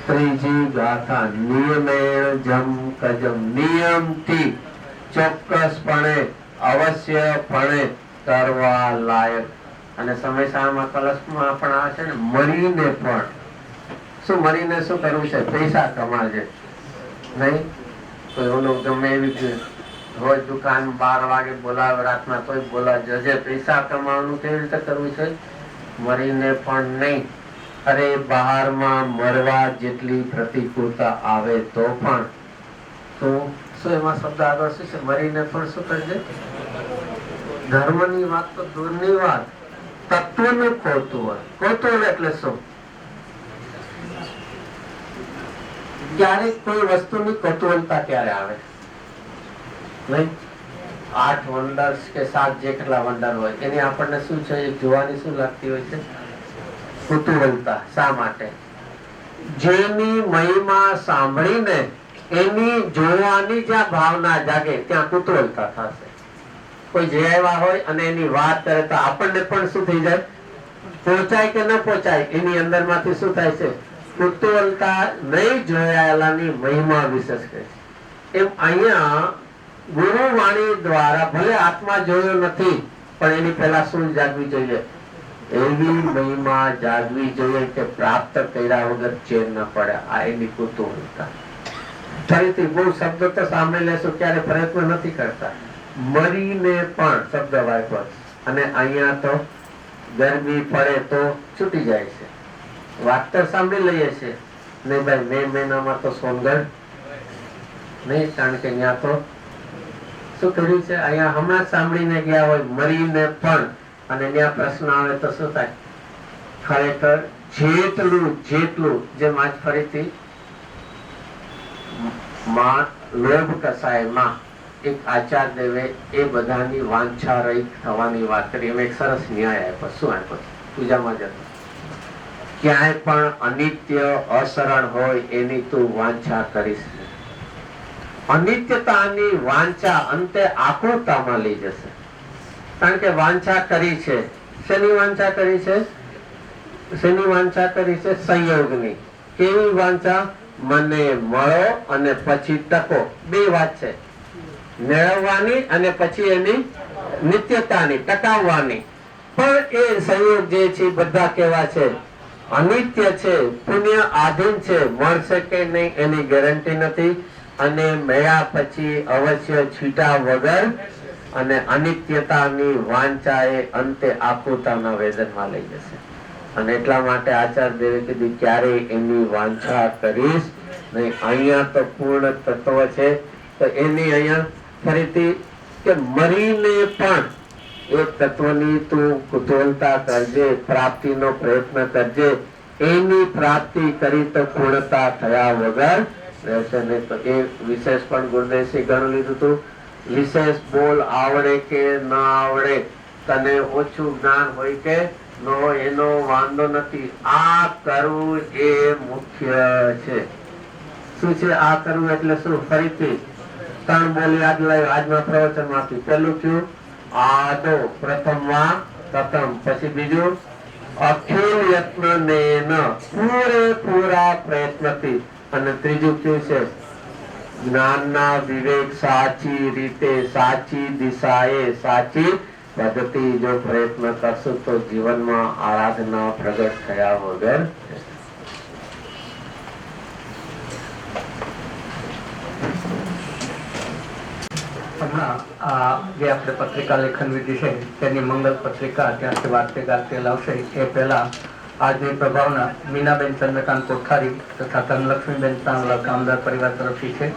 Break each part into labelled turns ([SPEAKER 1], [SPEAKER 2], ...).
[SPEAKER 1] ત્રીજી ગાથા નિયમેણ જમ કજમ, નિયમથી ચોક્કસપણે અવશ્યપણે કરવા લાયક. અને સમયસારમાં કલશમાં પણ આવે છે ને મરીને પણ. શું મરીને શું કરવું છે? પૈસા કમાજે નહીં. કોઈ ઓલું ગમે એવી રોજ દુકાન 12 વાગે બોલાવે, રાતના કોઈ બોલાવે, જજે પૈસા કમાવાનું કેવી રીતે કરવું છે? મરીને પણ નહીં. અરે બહારમાં મરવા જેટલી પ્રતિકૂળતા આવે તો પણ શું એમાં શબ્દ આગળ શું છે? મરીને પણ શું કરજે? ધર્મની વાત તો દૂરની વાત, તત્વનું કૌતૂહલ. કૌતૂહલ એટલે શું? ક્યારેક કોઈ વસ્તુની કૌતૂહલતા ક્યારે આવે નહીં? 8 વંડર્સ કે 7 જે કેટલા વંડર હોય એની આપણને શું છે જોવાની શું લાગતી હોય છે? કુતૂહલતા. શા માટે? જેની મહિમા સાંભળીને એની જોવાની જ્યાં ભાવના જાગે ત્યાં કુતૂહલતા થશે. કોઈ જે આવ્યા હોય અને એની વાત કરે તો આપણને પણ શું થઈ જાય? પહોંચાય કે ન પહોંચાય એની અંદર માંથી શું થાય છે? કુતૂહલતા. નહીં જોયાલાની મહિમા વિશેષ કહે છે. એમ અહીંયા ગુરુવાણી દ્વારા ભલે આત્મા જોયો નથી પણ એની પહેલા શું જાગવી જોઈએ? એવી મહિમા જાગવી જોઈએ કે પ્રાપ્ત કર્યા વગર ચેન ન પડે. આ એની કુતૂહલતા. ફરીથી બહુ શબ્દ તો સાંભળી લેશો, ક્યારે પ્રયત્ન નથી કરતા. મરીને પણ શબ્દ વાપરો અને અહીંયા તો ગરમી પડે તો છૂટી જાય છે. વાત તો સાંભળી લઈએ છીએ નહીં ભાઈ, મે મહિનામાં તો સોનગઢ નહીં, કારણ કે અહીંયા તો શું કર્યું છે? અહીંયા હમણાં સાંભળીને ગયા હોય મરીને પણ, અને ત્યાં પ્રશ્ન આવે તો શું થાય? ખરેખર જેટલું જેમ આજ ફરીથી લોભ કસાયમાં એક આચાર્ય દેવે એ બધાની વાંછા રહી થવાની વાત કરી. એમ એક સરસ ન્યાય આપ્યો. શું આપ્યો? પૂજામાં જતો ક્યાંય પણ અનિત્ય અસરણ હોય એની તું વાંછા કરીશ. અનિત્યતાની વાંછા અંતે આકૃતામાં લઈ જશે. કારણ કે વાંછા કરી છે. શેની વાંછા કરી છે? શેની વાંછા કરી છે? સંયોગની. કેવી વાંછા? મને મળો અને પછી ટકો. બે વાત છે, મેળવવાની અને પછી એની નિત્યતાની, ટકાવવાની. પણ એ સંયોગ જે છે બધા કેવા છે? અનિત્ય છે, પુણ્ય આધીન છે. મળશે કે નહીં એની ગેરંટી નથી. અને મળ્યા પછી અવશ્ય છૂટા વગર. અને અનિત્યતાની વાંચા એ અંતે આકુતાના વેદનમાં લઈ જશે. અને એટલા માટે આચાર્ય દેવે કીધું ક્યારેય એની વાંછા કરીશ નહીં. અહીંયા તો પૂર્ણ તત્વ છે તો એની અહીંયા ફરીથી કે મરીને પણ એ તત્વની તું કુતૂહલતા કરજે, પ્રાપ્તિનો પ્રયત્ન કરજે. એની પ્રાપ્તિ કરી તો પૂર્ણતા થયા વગર રહેશે નહીં. તો એ વિશેષ પણ ગુરુદેવસિંહ ઘણું લીધું હતું. વિશેષ બોલ આવડે કે ન આવડે, તને ઓછું જ્ઞાન હોય કે ન હોય એનો વાંધો નથી. આ કરવું એ મુખ્ય છે. શું છે આ કરવું એટલે? શું? ફરીથી 3 બોલ યાદ લાવ્યો આજના પ્રવચન માંથી. પેલું કયું? આદો પ્રથમમાં પ્રથમ. પછી બીજું અખિલ યત્ન પૂરેપૂરા પ્રયત્નથી. અને ત્રીજું કયું છે? જ્ઞાનના વિવેક સાચી રીતે, સાચી દિશાએ, સાચી પદ્ધતિ જો પ્રયત્ન કરશું તો જીવનમાં આરાધના પ્રગટ થયા વગર.
[SPEAKER 2] હમણાં આ જે આપણે પત્રિકા લેખન વિધિ છે તેની મંગલ પત્રિકા ત્યાંથી વાર્તે ગાતે લાવશે એ પહેલા આજની પ્રભાવના મીનાબેન ચંદ્રકાંત કોઠારી તથા ધનલક્ષ્મીબેન તાંગલા કામદાર પરિવાર તરફથી છે.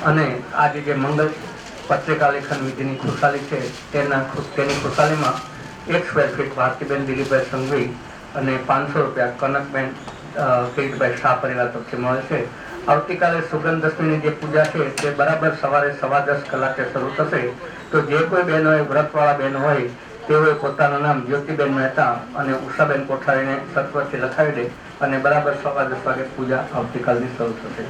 [SPEAKER 2] અને આજે જે મંગલ પત્રિકા લેખન વિધિની ખુશાલી છે તેની ખુશાલીમાં 1 સ્ક્વેર ફીટ ભારતીબેન દિલીપભાઈ સંઘવી અને 500 રૂપિયા કનકબેન કિરીટભાઈ શાહ પરિવાર તરફથી મળે છે. આવતીકાલે સુગંધ દશમીની જે પૂજા છે તે બરાબર સવારે 10:15 કલાકે શરૂ થશે. તો જે કોઈ બહેનો વ્રતવાળા બહેનો હોય તેઓએ પોતાનું નામ જ્યોતિબેન મહેતા અને ઉષાબેન કોઠારીને સત્વરથી લખાવી દે અને બરાબર 10:15 વાગે પૂજા આવતીકાલની શરૂ થશે.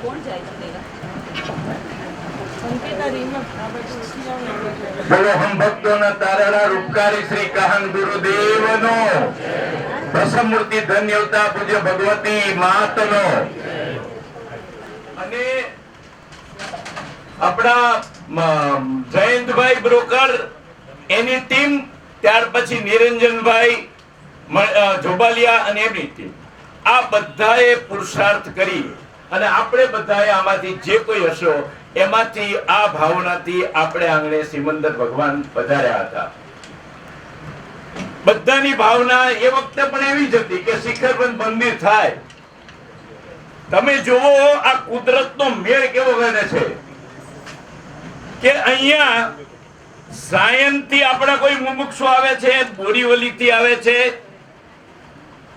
[SPEAKER 3] બોલો હમ ભક્તોના તારેલા રૂપકારી શ્રી કાહન ગુરુદેવનો, પ્રસમૂર્તિ ધન્યવતા પૂજ્ય ભગવતી માતનો અને આપણા જયંતભાઈ બ્રોકર એની ટીમ, ત્યાર પછી નિરંજનભાઈ જોબાલિયા અને એમની ટીમ, આ બધાએ પુરુષાર્થ કરી અને આપણે બધાએ આમાંથી જે કોઈ હશો એમાંથી આ ભાવનાથી આપણે આંગણે સિમંદર ભગવાન પધાર્યા હતા. બધાની ભાવના એ વખતે પણ એવી જ હતી કે શિખરબંધ મંદિર થાય. તમે જુઓ આ કુદરતનો મેળ કેવો ગણે છે કે અહીંયા સાયનથી આપણા કોઈ મુમુક્ષુ આવે છે, બોરીવલીથી આવે છે,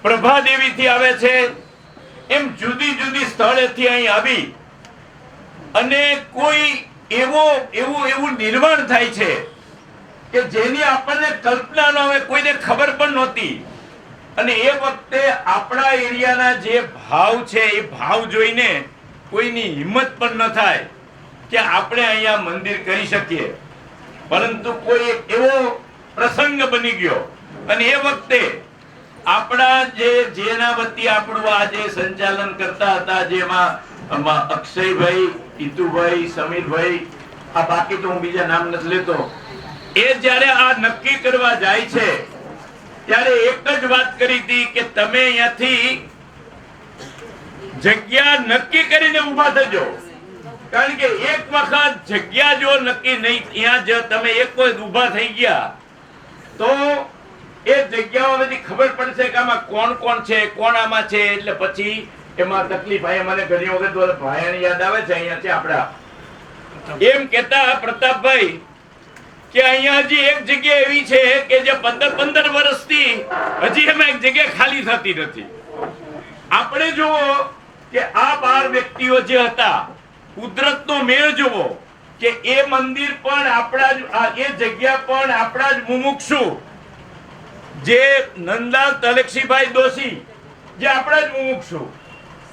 [SPEAKER 3] પ્રભાદેવીથી આવે છે, એમ જુદી જુદી સ્થળેથી અહીં આવી અને કોઈ એવું નિર્માણ થાય છે કે જેની આપણને કલ્પના ન હોય, કોઈને ખબર પણ નહોતી. અને એ વખતે આપણા એરિયાના જે ભાવ છે એ ભાવ જોઈને કોઈની હિંમત પણ ન થાય કે આપણે અહીંયા મંદિર કરી શકીએ. પરંતુ કોઈ એવો પ્રસંગ બની ગયો અને એ વખતે આપણા જેના વતી આપણું આ જે સંચાલન કરતા હતા, જેમાં અક્ષયભાઈ, ઈતુભાઈ, સમીરભાઈ, આ બાકી તો હું બીજા નામ નથી લેતો, એ જ્યારે આ નક્કી કરવા જાય છે ત્યારે એક જ વાત કરી હતી કે તમે અહીંયાથી જગ્યા નક્કી કરીને ઊભા થજો. કારણ કે એક વખત જગ્યા જો નક્કી નહીં, ત્યાં જો તમે એક કોઈ ઊભા થઈ ગયા તો એ જગ્યાઓમાંથી ખબર પડશે કે આમાં કોણ કોણ છે, કોણ આમાં છે. એટલે પછી એમાં તકલીફ આવે. મને ઘણી વખત ભાયાની યાદ આવે છે અહીંયા છે આપડા, એમ કેતા પ્રતાપભાઈ કે અહીંયા હજી એક જગ્યા એવી છે કે જે 15 વર્ષથી હજી એમાં એક જગ્યા ખાલી થતી નથી. આપણે જુઓ કે આ 12 વ્યક્તિઓ જે હતા, કુદરતનો મેળ જુઓ કે એ મંદિર પણ આપણા જ, એ જગ્યા પણ આપણા જ મુમુક્ષુ જે નંદલાલ તલક્ષીભાઈ દોશી, જે આપણા જ મુમુક્ષુ,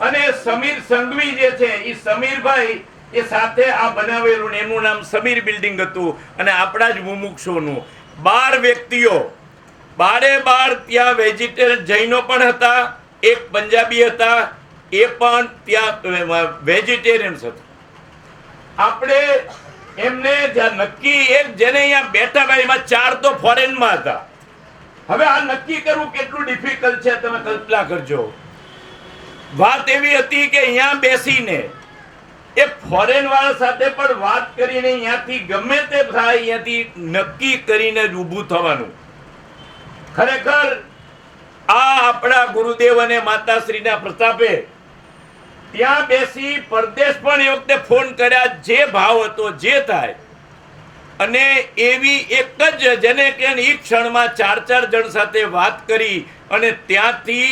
[SPEAKER 3] અને સમીર સંઘવી જે છે એ સમીરભાઈ એ સાથે આ બનાવેલું, એનું નામ સમીર બિલ્ડિંગ હતું અને આપણા જ મુમુક્ષુનું 12 વ્યક્તિઓ, 12 ત્યાં વેજીટેરિયન જૈનો પણ હતા, એક પંજાબી હતા, એ પણ ત્યાં વેજીટેરિયન્સ હતા. આપણે એમને જ્યાં નક્કી, એક જેને અહીંયા બેઠા ભાઈ, એમાં 4 તો ફોરેનમાં હતા. હવે આ નક્કી કરવું કેટલું ડિફિકલ્ટ છે તમે કલ્પના કરજો. વાત એવી હતી કે અહીંયા બેસીને એ ફોરેન વાળા સાથે પણ વાત કરીને અહીંયાથી ગમે તે થાય અહીંયાથી નક્કી કરીને જ ઊભું થવાનું. ખરેખર આ આપણા ગુરુદેવ અને માતાશ્રીના પ્રતાપે ત્યાં બેસી પરદેશ પણ એ વખતે ફોન કર્યા, જે ભાવ હતો જે થાય. અને એવી એક જ જેને કે એ ક્ષણમાં 4 જણ સાથે વાત કરી અને ત્યાંથી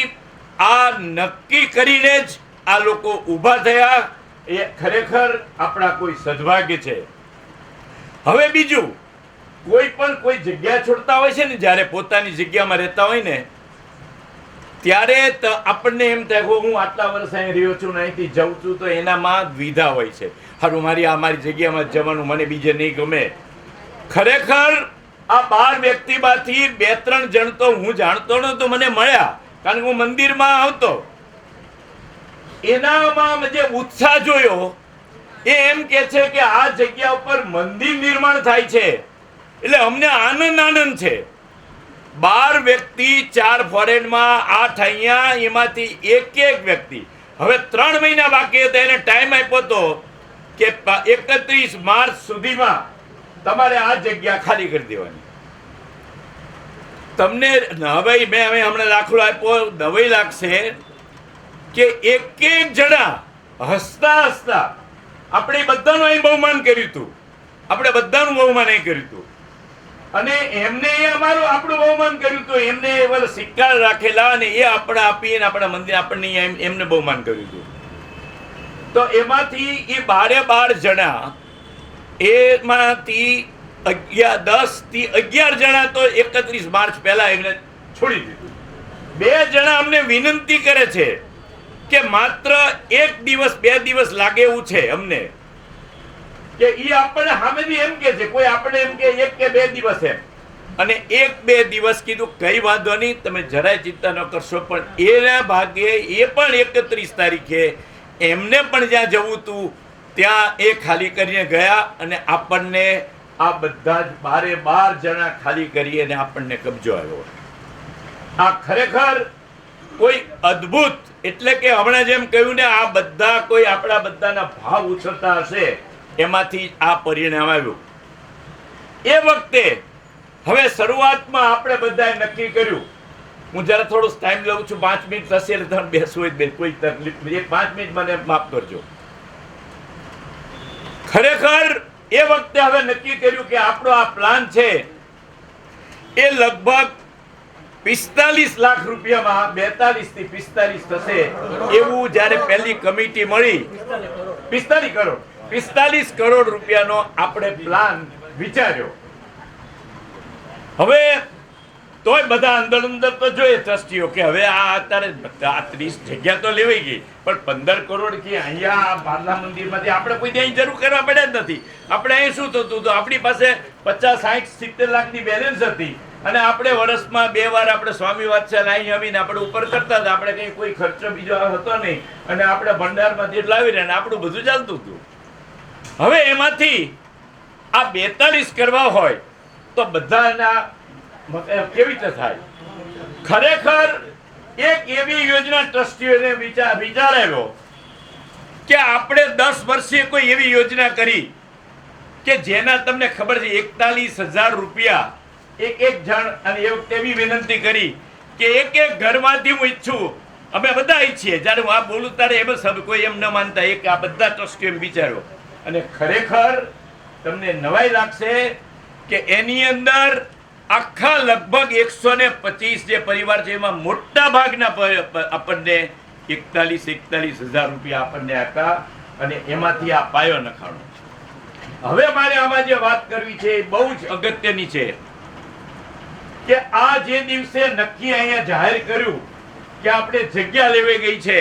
[SPEAKER 3] આ નક્કી કરીને જ આ લોકો ઊભા થયા. એ ખરેખર આપણા કોઈ સદભાગ્ય છે. હવે બીજું, કોઈ પણ કોઈ જગ્યા છોડતા હોય છે ને, જ્યારે પોતાની જગ્યામાં રહેતા હોય ને ત્યારે આપણને એમ થાય કે હું આટલા વર્ષ અહીં રહ્યો છું ને અહીંથી જઉં છું તો એનામાં દ્વિધા હોય છે. હારું, મારી જગ્યામાં જવાનું મને બીજે નહીં ગમે. ખરેખર આ 12 વ્યક્તિમાંથી 2-3 જણ તો હું જાણતો નતો, મને મળ્યા, કારણ કે હું મંદિરમાં આવતો. એનામાં જે ઉત્સાહ જોયો એ એમ કે છે કે આ જગ્યા ઉપર મંદિર નિર્માણ થાય છે એટલે અમને આનંદ છે. 12 વ્યક્તિ, 4 ફોરેનમાં, 8 અહીંયા, એમાંથી એક વ્યક્તિ હવે 3 મહિના બાકી હતા, એને ટાઈમ આપ્યો હતો કે 31 માર્ચ સુધીમાં તમારે આ જગ્યા ખાલી કરી દેવાની. તમને હવે મેં હમણાં દાખલો આપ્યો, નવાઈ લાગશે કે એક જણા હસતા હસતા આપણે બધાનું અહીં બહુમાન કર્યું હતું, આપણે બધાનું બહુમાન અહીં કર્યું હતું અને એમને આપણું બહુમાન કર્યું હતું. એમને સિક્કા રાખેલા અને એ આપણે આપીને આપણા મંદિર આપણને એમને બહુમાન કર્યું હતું. તો એમાંથી એ 12 જણા, એમાંથી 10 થી 11 જણા તો 31 માર્ચ પહેલા એમને છોડી દીધું. 2 જણા અમને વિનંતી કરે છે કે માત્ર 1 દિવસ 2 દિવસ લાગે એવું છે અમને, કે ઈ આપણને સામેથી એમ કે છે, કોઈ આપણે એમ કે 1 કે 2 દિવસ એમ, અને 1-2 દિવસ કીધું કઈ વાંધો નહીં, તમે જરાય ચિંતા ન કરશો. પણ એના ભાગે એ પણ 31 તારીખે એમને પણ જ્યાં જવું હતું ત્યાં એ ખાલી કરીને ગયા, અને આપણને આ બધા જ 12 જણા ખાલી કરી અને આપણને કબજો આવ્યો. આ ખરેખર કોઈ અદ્ભુત, એટલે કે હમણાં જેમ કહ્યું ને, આ બધા કોઈ આપણા બધાના ભાવ ઉછળતા હશે, એમાંથી આ પરિણામ આવ્યું. એ વખતે હવે શરૂઆતમાં આપણે બધાએ નક્કી કર્યું, હું જરા થોડો ટાઈમ લઉં છું, 5 મિનિટ થશે એટલે તમે બેસવું હોય બેન, કોઈ તકલીફ નહીં, 5 મિનિટ મને માફ કરજો. ખરેખર એ વખતે હવે નક્કી કર્યું કે આપણો આ પ્લાન છે એ લગભગ 45 લાખ રૂપિયામાં 42 થી 45 થશે એવું જ્યારે પહેલી કમિટી મળી, 45 કરોડ રૂપિયાનો આપણે પ્લાન વિચાર્યો. હવે તોય બધા અંદર તો જોઈએ ટ્રસ્ટીઓ કે હવે આ અત્યારે 30 જગ્યા તો લેવાઈ ગઈ, પણ 15 કરોડ કે અહીંયા બારલા મંદિરમાંથી આપણે કોઈ ત્યાં જરૂર કરવા પડ્યા જ નથી. આપણે અહીં શું થતું હતું, આપણી પાસે 50, 60, 70 લાખની બેલેન્સ હતી, અને આપણે વર્ષમાં 2 વાર આપણે સ્વામી વાત્સલ્ય અહીં આવીને આપણે ઉપર કરતા હતા. આપણે કંઈ કોઈ ખર્ચો બીજો હતો નહીં, અને આપણે ભંડારમાંથી લાવી રહ્યા, આપણું બધું ચાલતું હતું. હવે એમાંથી આ 42 કરવા હોય તો બધાના કેવી રીતે થાય? ખરેખર એક એવી યોજના ટ્રસ્ટીઓને વિચાર આવ્યો કે આપણે 10 વર્ષે કોઈ એવી યોજના કરી કે જેના તમને ખબર છે 41,000 રૂપિયા એક જણ, અને એ વખતે એવી વિનંતી કરી કે એક ઘરમાંથી હું ઈચ્છું, અમે બધા ઈચ્છીએ, જ્યારે હું આ બોલું ત્યારે એમ સબ કોઈ એમ ન માનતા, એક આ બધા ટ્રસ્ટીઓ એમ વિચાર્યો. અને ખરેખર તમને નવાઈ લાગશે કે એની અંદર આખા લગભગ 125 જે પરિવાર છે એમાં મોટા ભાગના આપણને 41,000 રૂપિયા આપણને આપ્યા, અને એમાંથી આ પાયો નખાણો. હવે મારે આમાં જે વાત કરવી છે એ બહુ જ અગત્યની છે કે આ જે દિવસે નક્કી અહીંયા જાહેર કર્યું કે આપણે જગ્યા લેવાઈ ગઈ છે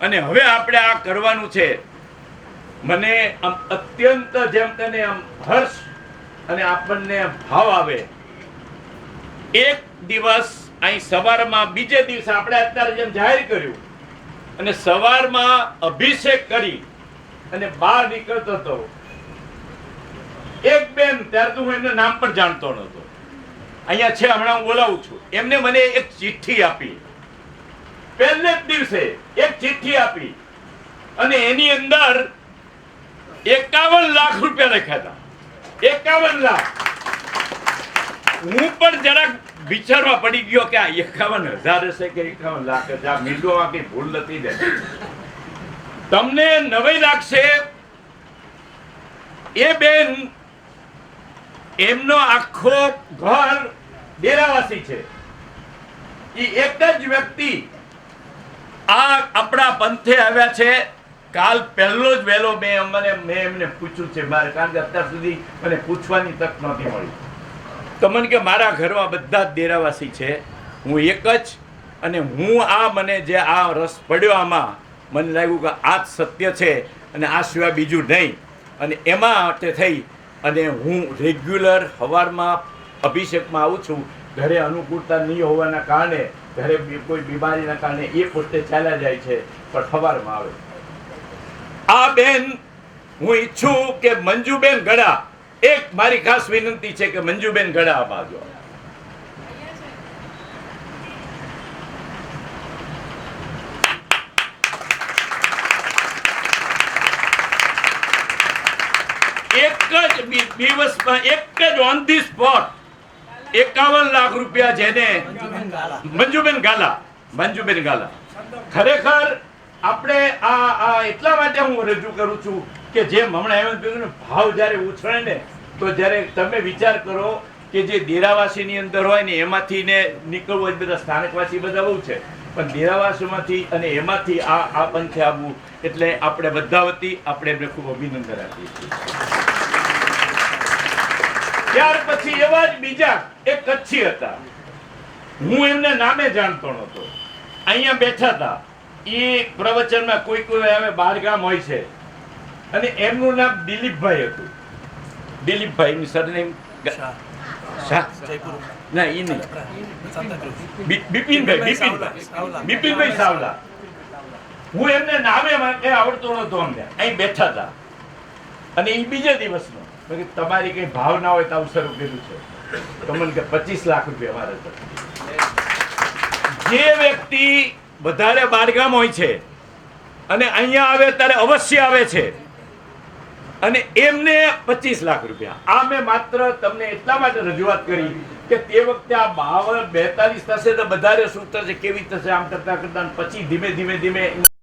[SPEAKER 3] અને હવે આપણે આ કરવાનું છે, મને આમ અત્યંત જેમ તને આમ હર્ષ અને આપણને ભાવ આવે. એક દિવસ અહીં સવારમાં, બીજે દિવસે આપણે અત્યારે જેમ જાહેર કર્યું, અને સવારમાં અભિષેક કરી અને બહાર નીકળતો હતો એક બેન, ત્યારે તો હું એમનું નામ પણ જાણતો નહોતો, અહીંયા છે, હમણાં હું બોલાવું છું, એમને મને એક ચિઠ્ઠી આપી. પહેલે જ દિવસે એક ચિઠ્ઠી આપી, અને એની અંદર 51 લાખ રૂપિયા લખ્યા હતા. 51 લાખ. હું પણ જરાક વિચારવા પડી ગયો કે આ 51,000 હશે કે 51 લાખ હશે, આ મીંડોમાં કઈ ભૂલ નથી દે. તમને નવાઈ લાગશે, એ બેન એમનો આખો ઘર ડેરાવાસી છે. એ એક જ વ્યક્તિ આ આપણા પંથે આવ્યા છે. કાલ પહેલો જ વહેલો મેં એમને પૂછ્યું છે, મારે, કારણ કે અત્યાર સુધી મને પૂછવાની તક નહોતી મળી. તો મને કે મારા ઘરમાં બધા જ ડેરાવાસી છે, હું એક જ, અને હું મને જે આ રસ પડ્યો આમાં, મને લાગ્યું કે આ જ સત્ય છે અને આ સિવાય બીજું નહીં. અને એમાં માટે થઈ અને હું રેગ્યુલર સવારમાં અભિષેકમાં આવું છું. ઘરે અનુકૂળતા નહીં હોવાના કારણે, ઘરે કોઈ બીમારીના કારણે એ પોતે ચાલ્યા જાય છે, પણ સવારમાં આવે. આ બેન, હું ઈચ્છું કે મંજુબેન ગડા, એક મારી ખાસ વિનંતી છે કે મંજુબેન ગડા આ બાજુ. એક જ દિવસમાં, એક જ ઓન ધી સ્પોટ 51 લાખ રૂપિયા જેને મંજુબેન ગાલા. ખરેખર આપણે આ એટલા માટે હું રજૂ કરું છું કે જેમ હમણાં એમ કહ્યું ને, ભાવ જ્યારે ઉછળે ને, તો જ્યારે તમે વિચાર કરો કે જે ડેરાવાસીની અંદર હોય ને એમાંથી ને નીકળવું હોય, બધા સ્થાનિકવાસી બધા બહુ છે, પણ ડેરાવાસીમાંથી અને એમાંથી આ પંથે આવવું, એટલે આપણે બધા વતી આપણે એમને ખૂબ અભિનંદન આપીએ છીએ. ત્યાર પછી એવા જ બીજા એક કચ્છી હતા, હું એમને નામે જાણતો નહોતો, અહીંયા બેઠા હતા. એ પ્રવચનમાં કોઈ આવે બહારગામ હોય છે, અને એમનું નામ દિલીપભાઈ હતું. દિલીપભાઈની સરનેમ શાહ. ના એ નહીં, બિપિનભાઈ સાવલા. હું એમને નામે માટે આવડતો નતો. અમને અહીં બેઠા હતા અને એ બીજા દિવસનો તમારી કઈ ભાવના હોય તો આવું શરૂ કર્યું છે તો મને કે 25 લાખ રૂપિયા મારે છે. જે વ્યક્તિ વધારે બારગામ હોય છે અને અહીંયા આવે ત્યારે અવશ્ય આવે છે અને એમને 25 લાખ રૂપિયા. આ મેં માત્ર તમને એટલા માટે રજૂઆત કરી કે તે વખતે આ 42 થશે તો વધારે શું થશે, કેવી થશે, આમ કરતા કરતા પછી ધીમે ધીમે